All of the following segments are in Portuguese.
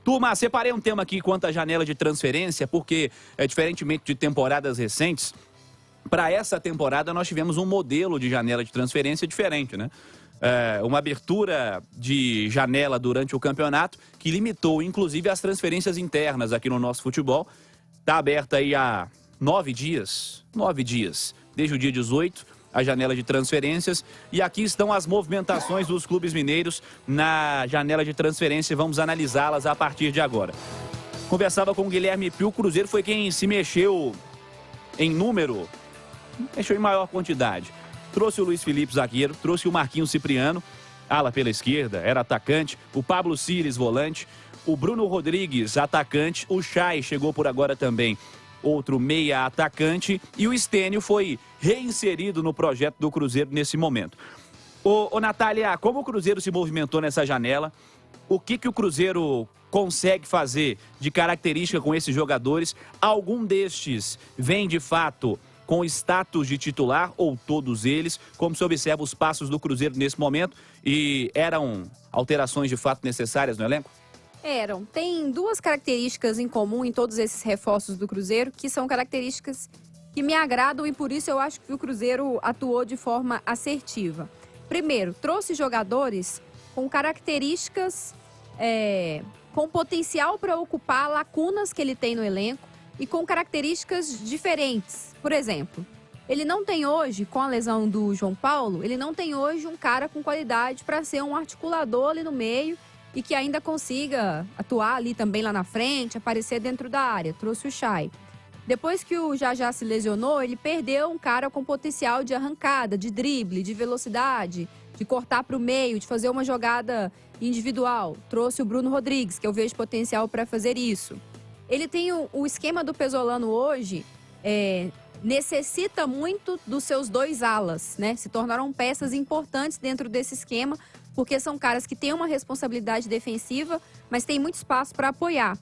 Turma, separei um tema aqui quanto à janela de transferência, porque, diferentemente de temporadas recentes, para essa temporada nós tivemos um modelo de janela de transferência diferente, né? Uma abertura de janela durante o campeonato que limitou, inclusive, as transferências internas aqui no nosso futebol. Está aberta aí há 9 dias, desde o dia 18, a janela de transferências. E aqui estão as movimentações dos clubes mineiros na janela de transferência. Vamos analisá-las a partir de agora. Conversava com o Guilherme Pio. O Cruzeiro foi quem se mexeu em número, mexeu em maior quantidade. Trouxe o Luiz Felipe, zagueiro, trouxe o Marquinhos Cipriano, ala pela esquerda, era atacante, o Pablo Cires, volante, o Bruno Rodrigues, atacante, o Chay chegou por agora também, outro meia atacante, e o Estênio foi reinserido no projeto do Cruzeiro nesse momento. Ô Natália, como o Cruzeiro se movimentou nessa janela? O que o Cruzeiro consegue fazer de característica com esses jogadores? Algum destes vem de fato com status de titular ou todos eles? Como se observa os passos do Cruzeiro nesse momento? E eram alterações de fato necessárias no elenco? Eram. Tem duas características em comum em todos esses reforços do Cruzeiro, que são características que me agradam e por isso eu acho que o Cruzeiro atuou de forma assertiva. Primeiro, trouxe jogadores com características, com potencial para ocupar lacunas que ele tem no elenco e com características diferentes. Por exemplo, ele não tem hoje, com a lesão do João Paulo, ele não tem hoje um cara com qualidade para ser um articulador ali no meio e que ainda consiga atuar ali também lá na frente, aparecer dentro da área. Trouxe o Chay. Depois que o Jajá se lesionou, ele perdeu um cara com potencial de arrancada, de drible, de velocidade, de cortar para o meio, de fazer uma jogada individual. Trouxe o Bruno Rodrigues, que eu vejo potencial para fazer isso. Ele tem o esquema do Pesolano hoje, necessita muito dos seus dois alas, né? Se tornaram peças importantes dentro desse esquema, porque são caras que têm uma responsabilidade defensiva, mas tem muito espaço para apoiar.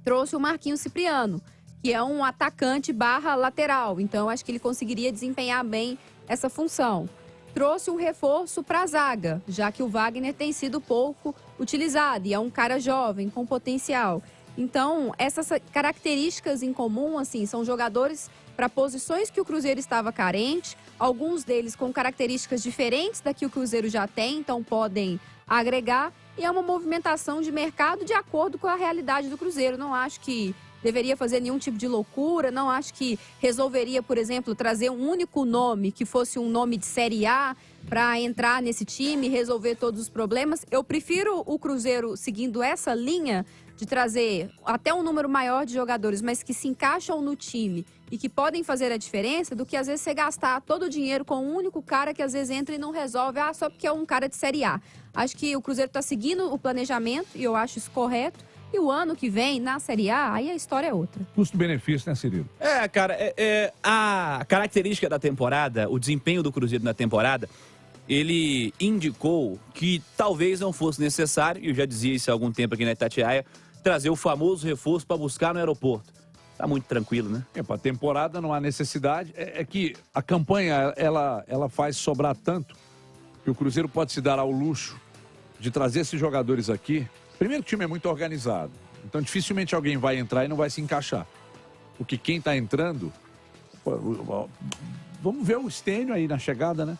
Trouxe o Marquinhos Cipriano, que é um atacante barra lateral, então acho que ele conseguiria desempenhar bem essa função. Trouxe um reforço para a zaga, já que o Wagner tem sido pouco utilizado e é um cara jovem, com potencial. Então, essas características em comum, assim, são jogadores para posições que o Cruzeiro estava carente, alguns deles com características diferentes da que o Cruzeiro já tem, então podem agregar, e é uma movimentação de mercado de acordo com a realidade do Cruzeiro. Não acho que deveria fazer nenhum tipo de loucura, não acho que resolveria, por exemplo, trazer um único nome, que fosse um nome de Série A, para entrar nesse time e resolver todos os problemas. Eu prefiro o Cruzeiro seguindo essa linha de trazer até um número maior de jogadores, mas que se encaixam no time e que podem fazer a diferença, do que às vezes você gastar todo o dinheiro com um único cara que às vezes entra e não resolve, só porque é um cara de Série A. Acho que o Cruzeiro está seguindo o planejamento e eu acho isso correto. E o ano que vem, na Série A, aí a história é outra. Custo-benefício, né, Cirilo? Cara, a característica da temporada, o desempenho do Cruzeiro na temporada, ele indicou que talvez não fosse necessário, e eu já dizia isso há algum tempo aqui na Itatiaia, trazer o famoso reforço para buscar no aeroporto. Tá muito tranquilo, né? Para a temporada não há necessidade. É que a campanha, ela faz sobrar tanto que o Cruzeiro pode se dar ao luxo de trazer esses jogadores aqui. Primeiro, o time é muito organizado. Então, dificilmente alguém vai entrar e não vai se encaixar. Porque quem está entrando... Vamos ver o Estênio aí na chegada, né?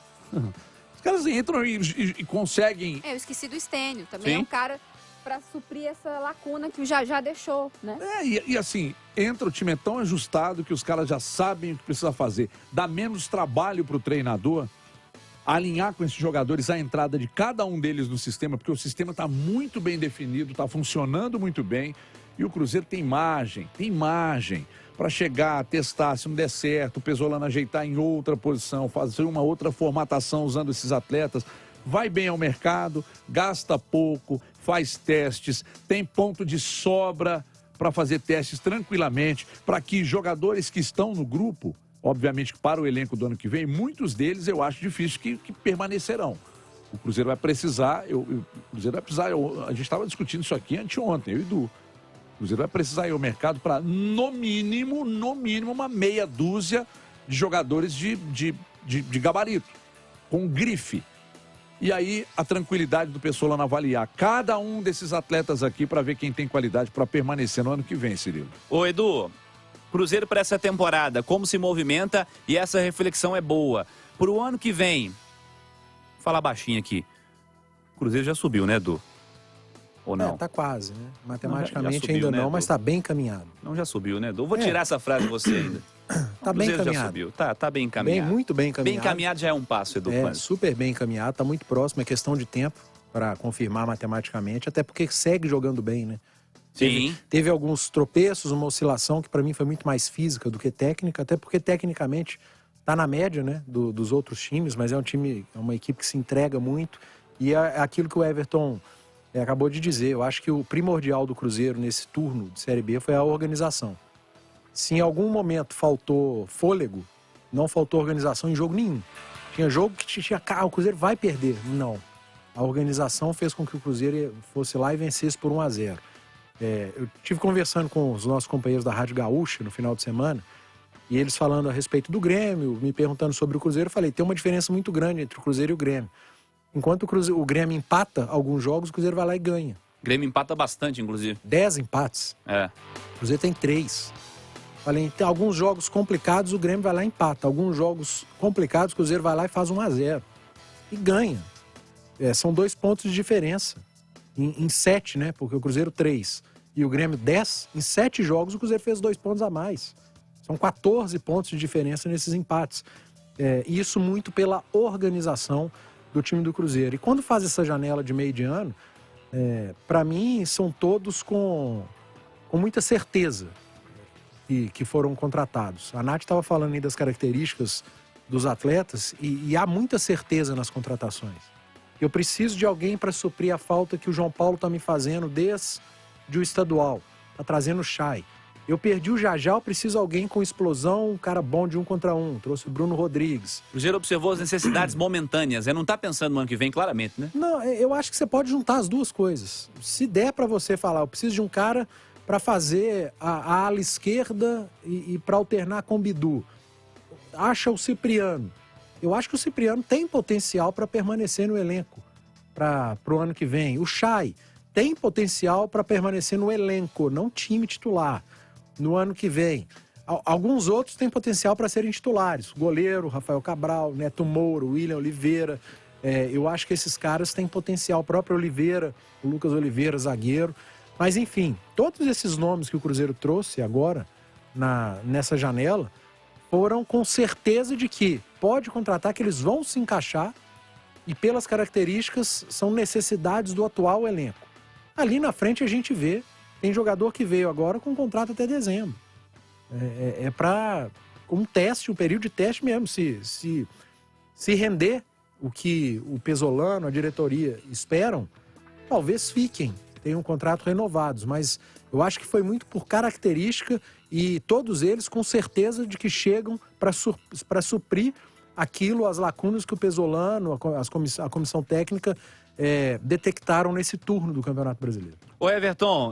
Os caras entram e conseguem... Eu esqueci do Estênio. Também Sim. é um cara para suprir essa lacuna que o Jajá deixou, né? E assim, entra, o time é tão ajustado que os caras já sabem o que precisa fazer. Dá menos trabalho para o treinador alinhar com esses jogadores a entrada de cada um deles no sistema, porque o sistema está muito bem definido, está funcionando muito bem. E o Cruzeiro tem margem para chegar, testar, se não der certo, o Pesolano ajeitar em outra posição, fazer uma outra formatação usando esses atletas. Vai bem ao mercado, gasta pouco, faz testes, tem ponto de sobra para fazer testes tranquilamente, para que jogadores que estão no grupo, obviamente para o elenco do ano que vem, muitos deles eu acho difícil que permanecerão. O Cruzeiro vai precisar, a gente estava discutindo isso aqui anteontem, eu e Edu. O Cruzeiro vai precisar ir ao mercado para, no mínimo, uma meia dúzia de jogadores de gabarito, com grife. E aí, a tranquilidade do Pessolano avaliar cada um desses atletas aqui para ver quem tem qualidade para permanecer no ano que vem, Cirilo. Ô, Edu, Cruzeiro para essa temporada, como se movimenta e essa reflexão é boa. Para o ano que vem, vou falar baixinho aqui, o Cruzeiro já subiu, né, Edu? Ou não? Tá quase, né? Matematicamente já subiu, ainda né, não, mas Edu? tá bem encaminhado. Não, já subiu, né, Edu? Vou tirar essa frase de você ainda. Tá O bem Cruzeiro já encaminhado. subiu, tá bem encaminhado. Muito bem encaminhado. Bem encaminhado já é um passo, Edu. Quase. Super bem encaminhado, tá muito próximo, é questão de tempo para confirmar matematicamente, até porque segue jogando bem, né? Sim. Teve alguns tropeços, uma oscilação que para mim foi muito mais física do que técnica, até porque tecnicamente tá na média, né, dos outros times, mas é um time, é uma equipe que se entrega muito e é aquilo que o Everton acabou de dizer. Eu acho que o primordial do Cruzeiro nesse turno de Série B foi a organização. Se em algum momento faltou fôlego, não faltou organização em jogo nenhum. Tinha jogo que tinha, o Cruzeiro vai perder. Não. A organização fez com que o Cruzeiro fosse lá e vencesse por 1-0. Eu estive conversando com os nossos companheiros da Rádio Gaúcha no final de semana, e eles falando a respeito do Grêmio, me perguntando sobre o Cruzeiro, eu falei, tem uma diferença muito grande entre o Cruzeiro e o Grêmio. Enquanto o Grêmio empata alguns jogos, o Cruzeiro vai lá e ganha. O Grêmio empata bastante, inclusive. 10 empates. O Cruzeiro tem 3. Falei, tem alguns jogos complicados, o Grêmio vai lá e empata. Alguns jogos complicados, o Cruzeiro vai lá e faz 1-0. E ganha. São 2 pontos de diferença. Em 7, né? Porque o Cruzeiro 3 e o Grêmio 10. Em 7 jogos, o Cruzeiro fez 2 pontos a mais. São 14 pontos de diferença nesses empates. Isso muito pela organização do time do Cruzeiro. E quando faz essa janela de meio de ano, para mim, são todos com muita certeza que foram contratados. A Nath estava falando aí das características dos atletas e há muita certeza nas contratações. Eu preciso de alguém para suprir a falta que o João Paulo está me fazendo desde o estadual. Está trazendo o Chay. Eu perdi o Jajá, eu preciso de alguém com explosão, um cara bom de 1 contra 1. Trouxe o Bruno Rodrigues. O Cruzeiro observou as necessidades momentâneas. Não está pensando no ano que vem, claramente, né? Não, eu acho que você pode juntar as duas coisas. Se der para você falar, eu preciso de um cara para fazer a ala esquerda e para alternar com o Bidu. Acha o Cipriano. Eu acho que o Cipriano tem potencial para permanecer no elenco para o ano que vem. O Chay tem potencial para permanecer no elenco, não time titular, no ano que vem. Alguns outros têm potencial para serem titulares. O goleiro, Rafael Cabral, Neto Moura, William Oliveira. Eu acho que esses caras têm potencial. O próprio Oliveira, o Lucas Oliveira, zagueiro. Mas, enfim, todos esses nomes que o Cruzeiro trouxe agora, nessa janela, foram com certeza de que pode contratar, que eles vão se encaixar e pelas características são necessidades do atual elenco. Ali na frente a gente vê, tem jogador que veio agora com contrato até dezembro. Para um teste, um período de teste mesmo. Se render o que o Pesolano, a diretoria esperam, talvez fiquem, tenham um contrato renovados, mas eu acho que foi muito por característica e todos eles com certeza de que chegam para suprir aquilo, as lacunas que o Pesolano, a comissão técnica detectaram nesse turno do Campeonato Brasileiro. Ô Everton,